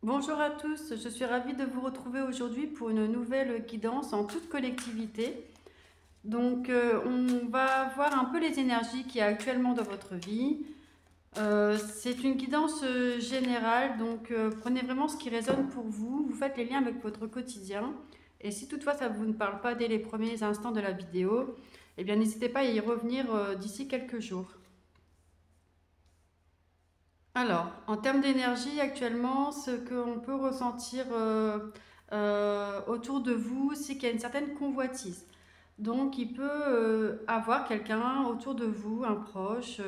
Bonjour à tous, je suis ravie de vous retrouver aujourd'hui pour une nouvelle guidance en toute collectivité. On va voir un peu les énergies qu'il y a actuellement dans votre vie. C'est une guidance générale, prenez vraiment ce qui résonne pour vous. Vous faites les liens avec votre quotidien. Et si toutefois ça vous ne parle pas dès les premiers instants de la vidéo, eh bien n'hésitez pas à y revenir d'ici quelques jours. Alors, en termes d'énergie, actuellement, ce qu'on peut ressentir autour de vous, c'est qu'il y a une certaine convoitise. Donc, il peut avoir quelqu'un autour de vous, un proche,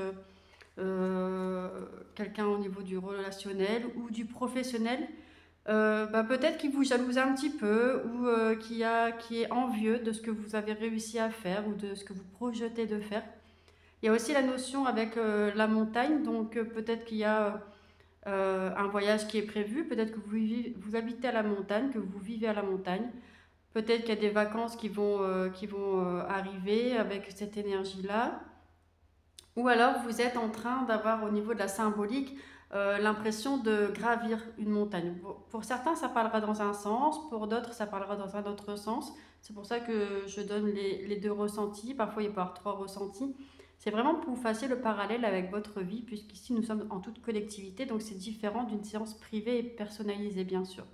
euh, quelqu'un au niveau du relationnel ou du professionnel, peut-être qui vous jalouse un petit peu ou qui est envieux de ce que vous avez réussi à faire ou de ce que vous projetez de faire. Il y a aussi la notion avec la montagne, peut-être qu'il y a un voyage qui est prévu, peut-être que vous habitez à la montagne, que vous vivez à la montagne, peut-être qu'il y a des vacances qui vont arriver avec cette énergie-là, ou alors vous êtes en train d'avoir au niveau de la symbolique l'impression de gravir une montagne. Pour certains, ça parlera dans un sens, pour d'autres, ça parlera dans un autre sens. C'est pour ça que je donne les deux ressentis. Parfois, il peut y avoir trois ressentis. C'est vraiment pour que vous fassiez le parallèle avec votre vie, puisqu'ici, nous sommes en toute collectivité, donc c'est différent d'une séance privée et personnalisée, bien sûr.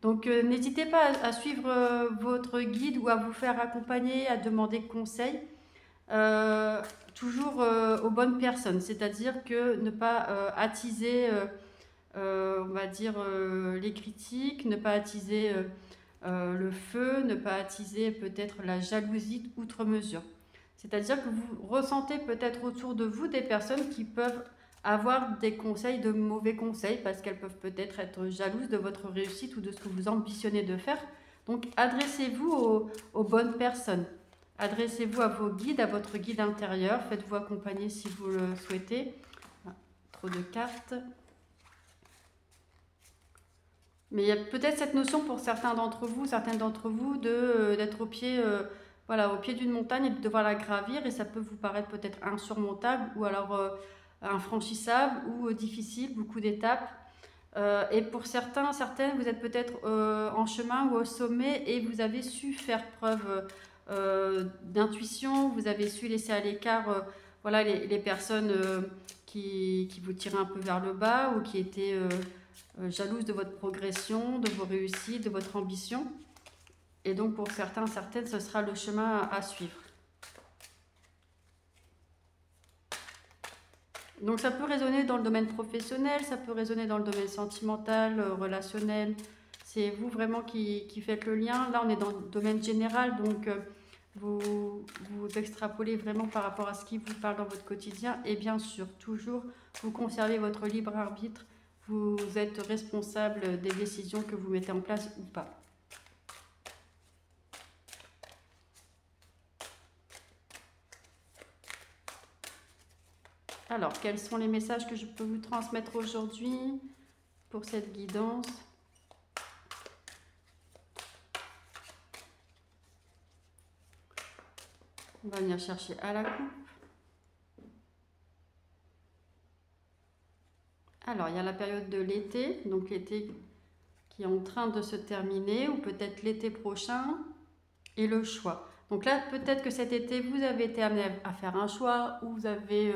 N'hésitez pas à suivre votre guide ou à vous faire accompagner, à demander conseil. Euh, Toujours aux bonnes personnes, c'est-à-dire que ne pas attiser, on va dire, les critiques, ne pas attiser le feu, ne pas attiser peut-être la jalousie outre mesure. C'est-à-dire que vous ressentez peut-être autour de vous des personnes qui peuvent avoir des conseils, de mauvais conseils, parce qu'elles peuvent peut-être être jalouses de votre réussite ou de ce que vous ambitionnez de faire. Donc adressez-vous aux bonnes personnes. Adressez-vous à vos guides, à votre guide intérieur. Faites-vous accompagner si vous le souhaitez. Ah, trop de cartes. Mais il y a peut-être cette notion pour certains d'entre vous, certaines d'entre vous, d'être au pied, voilà, au pied d'une montagne et de devoir la gravir. Et ça peut vous paraître peut-être insurmontable ou alors infranchissable ou difficile, beaucoup d'étapes. Et pour certains, certaines, vous êtes peut-être en chemin ou au sommet et vous avez su faire preuve d'intuition, vous avez su laisser à l'écart voilà, les personnes qui vous tiraient un peu vers le bas ou qui étaient jalouses de votre progression, de vos réussites, de votre ambition. Et donc pour certains, certaines, ce sera le chemin à suivre. Donc ça peut résonner dans le domaine professionnel, ça peut résonner dans le domaine sentimental, relationnel. C'est vous vraiment qui faites le lien. Là, on est dans le domaine général, vous extrapolez vraiment par rapport à ce qui vous parle dans votre quotidien. Et bien sûr, toujours, vous conservez votre libre arbitre. Vous êtes responsable des décisions que vous mettez en place ou pas. Alors, quels sont les messages que je peux vous transmettre aujourd'hui pour cette guidance? On va venir chercher à la coupe. Alors, il y a la période de l'été, donc l'été qui est en train de se terminer, ou peut-être l'été prochain, et le choix. Donc là, peut-être que cet été, vous avez été amené à faire un choix, ou vous avez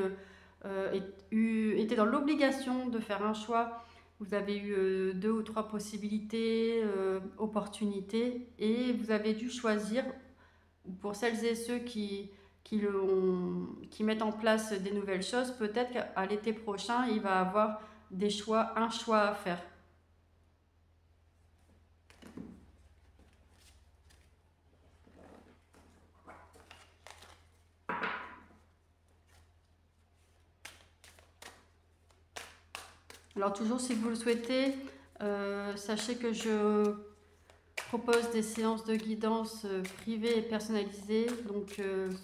été dans l'obligation de faire un choix. Vous avez eu deux ou trois possibilités, opportunités, et vous avez dû choisir. Pour celles et ceux qui mettent en place des nouvelles choses, peut-être qu'à l'été prochain, il va avoir un choix à faire. Alors toujours, si vous le souhaitez, sachez que je propose des séances de guidance privées et personnalisées,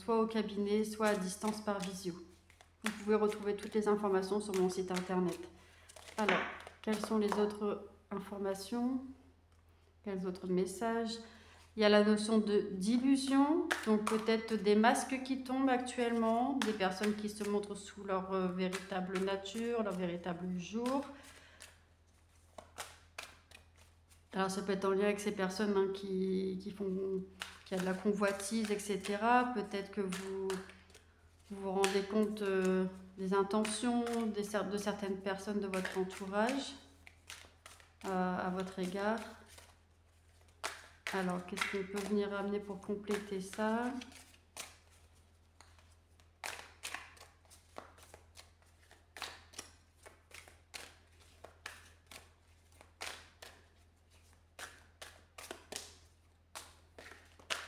soit au cabinet, soit à distance par visio. Vous pouvez retrouver toutes les informations sur mon site internet. Alors, quelles sont les autres informations? Quels autres messages? Il y a la notion d'illusion, donc peut-être des masques qui tombent actuellement, des personnes qui se montrent sous leur véritable nature, leur véritable jour. Alors ça peut être en lien avec ces personnes hein, qui a de la convoitise, etc. Peut-être que vous vous rendez compte des intentions de certaines personnes de votre entourage à votre égard. Alors, qu'est-ce qu'on peut venir amener pour compléter ça?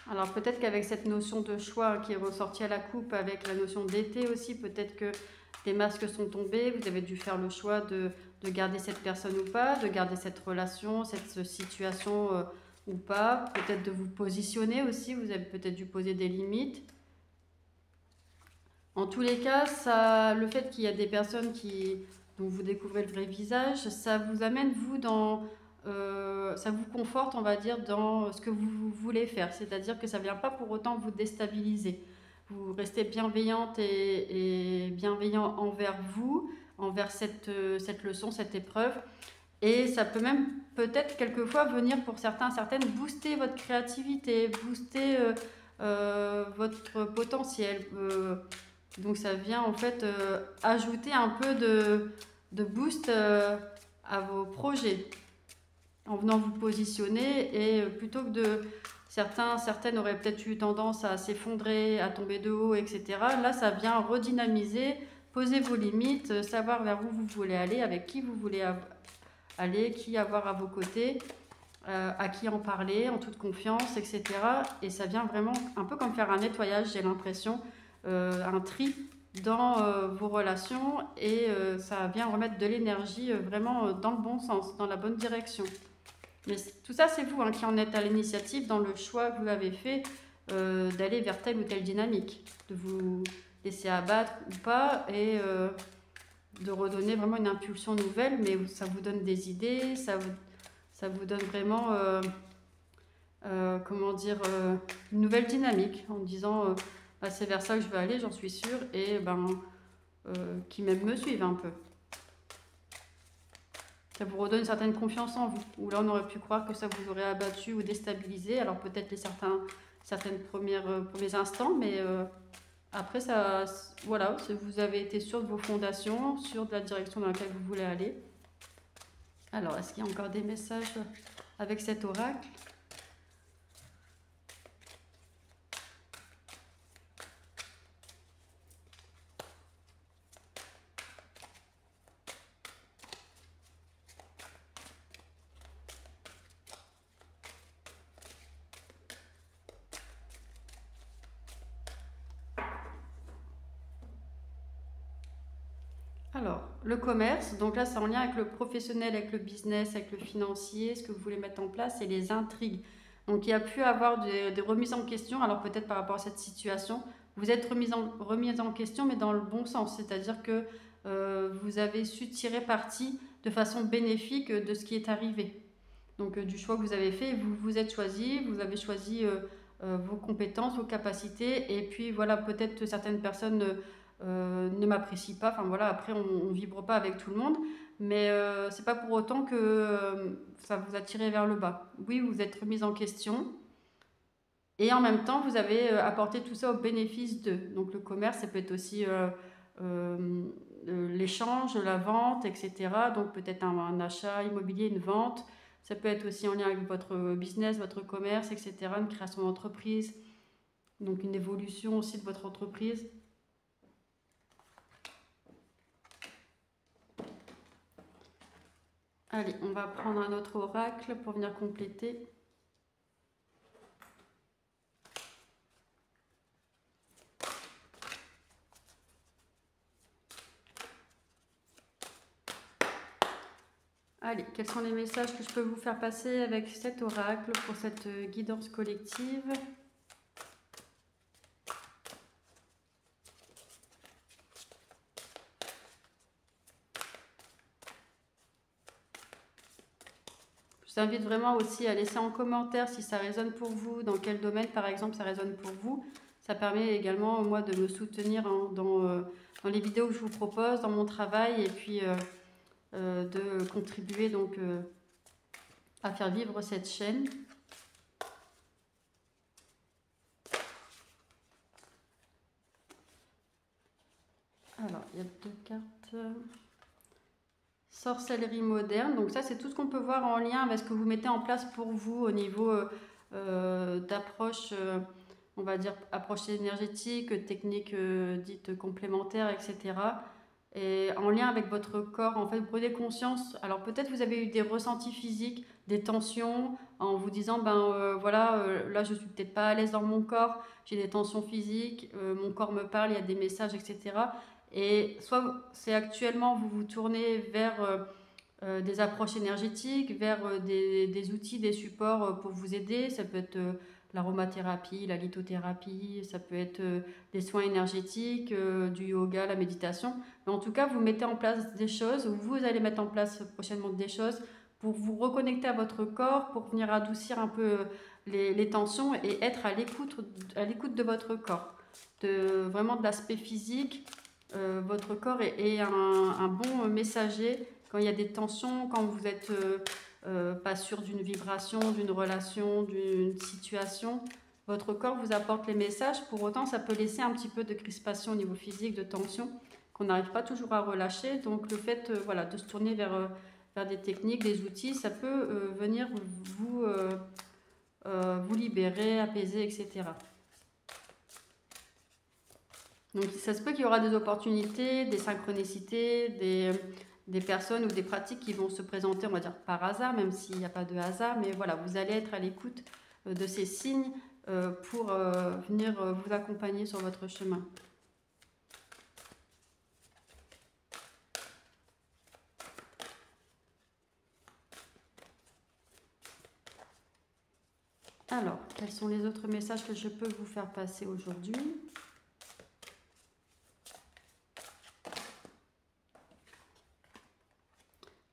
Alors peut-être qu'avec cette notion de choix qui est ressortie à la coupe, avec la notion d'été aussi, peut-être que des masques sont tombés, vous avez dû faire le choix de garder cette personne ou pas, de garder cette relation, cette situation ou pas, peut-être de vous positionner aussi, vous avez peut-être dû poser des limites. En tous les cas, le fait qu'il y a des personnes dont vous découvrez le vrai visage, ça vous amène, vous, ça vous conforte, on va dire, dans ce que vous voulez faire. C'est-à-dire que ça ne vient pas pour autant vous déstabiliser. Vous restez bienveillante et bienveillant envers vous, envers cette leçon, cette épreuve. Et ça peut même peut-être quelquefois venir pour certaines booster votre créativité, booster votre potentiel. Donc ça vient en fait ajouter un peu de boost à vos projets en venant vous positionner et plutôt que certaines auraient peut-être eu tendance à s'effondrer, à tomber de haut, etc. Là ça vient redynamiser, poser vos limites, savoir vers où vous voulez aller, avec qui vous voulez aller, qui avoir à vos côtés, à qui en parler en toute confiance, etc. Et ça vient vraiment un peu comme faire un nettoyage, j'ai l'impression, un tri dans vos relations et ça vient remettre de l'énergie vraiment dans le bon sens, dans la bonne direction. Mais tout ça, c'est vous hein, qui en êtes à l'initiative dans le choix que vous avez fait d'aller vers telle ou telle dynamique, de vous laisser abattre ou pas et de redonner vraiment une impulsion nouvelle, mais ça vous donne des idées, ça vous donne vraiment, comment dire, une nouvelle dynamique en disant bah, c'est vers ça que je veux aller, j'en suis sûre, et qui même me suivent un peu. Ça vous redonne une certaine confiance en vous, où là on aurait pu croire que ça vous aurait abattu ou déstabilisé, alors peut-être certains premiers instants, mais après ça, voilà, vous avez été sûr de vos fondations, sûr de la direction dans laquelle vous voulez aller. Alors, est-ce qu'il y a encore des messages avec cet oracle ? Alors, le commerce, donc là c'est en lien avec le professionnel, avec le business, avec le financier, ce que vous voulez mettre en place, et les intrigues. Donc il y a pu avoir des remises en question, alors peut-être par rapport à cette situation, vous êtes remise en question, mais dans le bon sens, c'est-à-dire que vous avez su tirer parti de façon bénéfique de ce qui est arrivé. Donc du choix que vous avez fait, vous vous êtes choisi, vous avez choisi vos compétences, vos capacités, et puis voilà, peut-être certaines personnes ne m'apprécient pas, enfin voilà, après on vibre pas avec tout le monde, mais c'est pas pour autant que ça vous a tiré vers le bas. Oui, vous êtes remise en question, et en même temps vous avez apporté tout ça au bénéfice d'eux. Donc le commerce, ça peut être aussi l'échange, la vente, etc. Donc peut-être un achat immobilier, une vente. Ça peut être aussi en lien avec votre business, votre commerce, etc. Une création d'entreprise, donc une évolution aussi de votre entreprise. Allez, on va prendre un autre oracle pour venir compléter. Allez, quels sont les messages que je peux vous faire passer avec cet oracle pour cette guidance collective ? Je vous invite vraiment aussi à laisser en commentaire si ça résonne pour vous, dans quel domaine par exemple ça résonne pour vous. Ça permet également moi de me soutenir dans les vidéos que je vous propose, dans mon travail, et puis de contribuer donc à faire vivre cette chaîne. Alors, il y a 2 cartes. Sorcellerie moderne. Donc ça, c'est tout ce qu'on peut voir en lien avec ce que vous mettez en place pour vous au niveau d'approche, on va dire approche énergétique, technique dite complémentaire, etc. Et en lien avec votre corps, en fait, vous prenez conscience. Alors peut-être vous avez eu des ressentis physiques, des tensions, en vous disant, voilà, là je suis peut-être pas à l'aise dans mon corps, j'ai des tensions physiques, mon corps me parle, il y a des messages, etc. Et soit c'est actuellement, vous vous tournez vers des approches énergétiques, vers des outils, des supports pour vous aider. Ça peut être l'aromathérapie, la lithothérapie, ça peut être des soins énergétiques, du yoga, la méditation. Mais en tout cas, vous mettez en place des choses, ou vous allez mettre en place prochainement des choses pour vous reconnecter à votre corps, pour venir adoucir un peu les tensions et être à l'écoute de votre corps. Vraiment de l'aspect physique, votre corps est un bon messager quand il y a des tensions, quand vous n'êtes pas sûr d'une vibration, d'une relation, d'une situation. Votre corps vous apporte les messages, pour autant ça peut laisser un petit peu de crispation au niveau physique, de tension, qu'on n'arrive pas toujours à relâcher. Donc le fait voilà, de se tourner vers des techniques, des outils, ça peut venir vous libérer, apaiser, etc. Donc ça se peut qu'il y aura des opportunités, des synchronicités, des personnes ou des pratiques qui vont se présenter, on va dire par hasard, même s'il n'y a pas de hasard, mais voilà, vous allez être à l'écoute de ces signes pour venir vous accompagner sur votre chemin. Alors, quels sont les autres messages que je peux vous faire passer aujourd'hui ?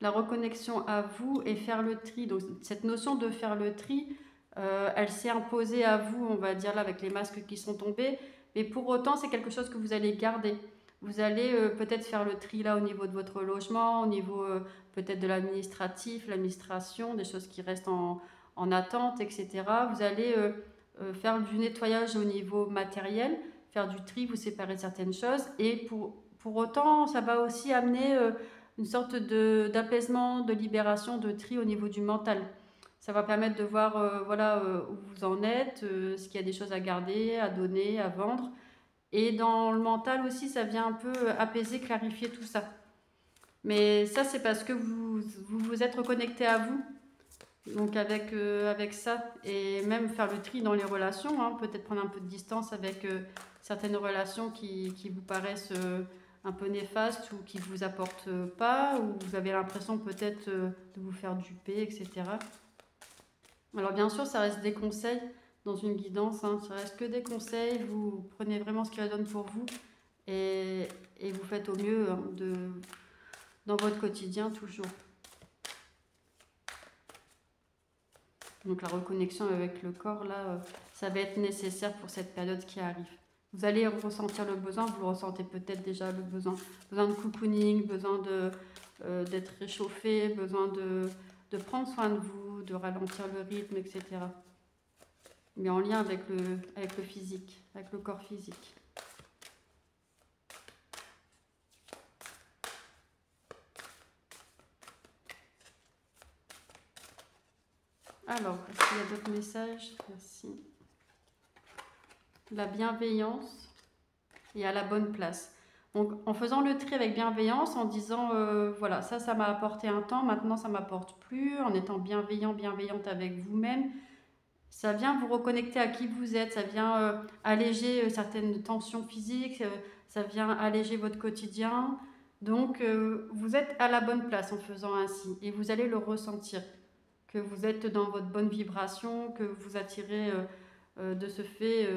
La reconnexion à vous et faire le tri. Donc cette notion de faire le tri, elle s'est imposée à vous, on va dire là, avec les masques qui sont tombés, mais pour autant c'est quelque chose que vous allez garder. Vous allez peut-être faire le tri là au niveau de votre logement, au niveau peut-être de l'administratif, l'administration, des choses qui restent en attente, etc. Vous allez faire du nettoyage au niveau matériel, faire du tri, vous séparer certaines choses, et pour autant ça va aussi amener une sorte d'apaisement, de libération, de tri au niveau du mental. Ça va permettre de voir voilà, où vous en êtes, ce qu'il y a des choses à garder, à donner, à vendre. Et dans le mental aussi, ça vient un peu apaiser, clarifier tout ça. Mais ça, c'est parce que vous êtes reconnecté à vous. Donc avec ça, et même faire le tri dans les relations, hein, peut-être prendre un peu de distance avec certaines relations qui vous paraissent un peu néfastes ou qui ne vous apportent pas, ou vous avez l'impression peut-être de vous faire duper, etc. Alors bien sûr, ça reste des conseils dans une guidance, hein, ça reste que des conseils, vous prenez vraiment ce qui résonne pour vous et vous faites au mieux hein, dans votre quotidien toujours. Donc la reconnexion avec le corps, là, ça va être nécessaire pour cette période qui arrive. Vous allez ressentir le besoin, vous le ressentez peut-être déjà, le besoin de cocooning, besoin d'être réchauffé, besoin de prendre soin de vous, de ralentir le rythme, etc. Mais en lien avec le physique, avec le corps physique. Alors, est-ce qu'il y a d'autres messages? Merci. La bienveillance et à la bonne place. Donc, en faisant le tri avec bienveillance, en disant, voilà, ça m'a apporté un temps, maintenant ça m'apporte plus, en étant bienveillante avec vous-même, ça vient vous reconnecter à qui vous êtes, ça vient alléger certaines tensions physiques, ça vient alléger votre quotidien. Donc, vous êtes à la bonne place en faisant ainsi, et vous allez le ressentir, que vous êtes dans votre bonne vibration, que vous attirez de ce fait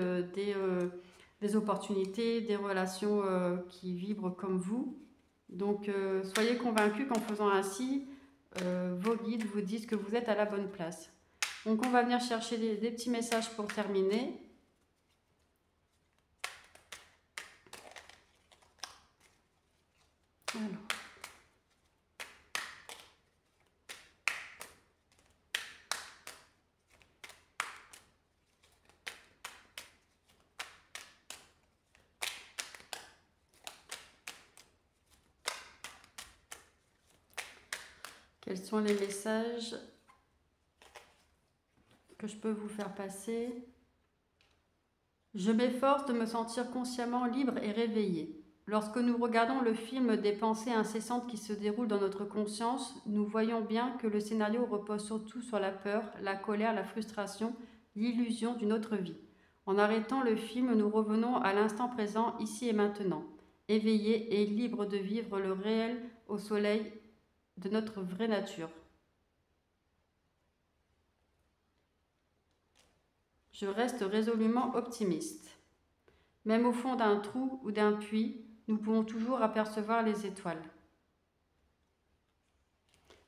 des opportunités, des relations qui vibrent comme vous. Donc soyez convaincus qu'en faisant ainsi, vos guides vous disent que vous êtes à la bonne place. Donc on va venir chercher des petits messages pour terminer. Alors. Quels sont les messages que je peux vous faire passer? Je m'efforce de me sentir consciemment libre et réveillé. Lorsque nous regardons le film des pensées incessantes qui se déroulent dans notre conscience, nous voyons bien que le scénario repose surtout sur la peur, la colère, la frustration, l'illusion d'une autre vie. En arrêtant le film, nous revenons à l'instant présent, ici et maintenant, éveillés et libres de vivre le réel au soleil de notre vraie nature. Je reste résolument optimiste. Même au fond d'un trou ou d'un puits, nous pouvons toujours apercevoir les étoiles.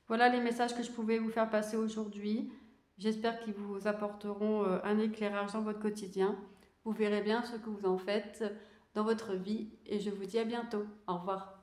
Voilà les messages que je pouvais vous faire passer aujourd'hui. J'espère qu'ils vous apporteront un éclairage dans votre quotidien. Vous verrez bien ce que vous en faites dans votre vie et je vous dis à bientôt. Au revoir.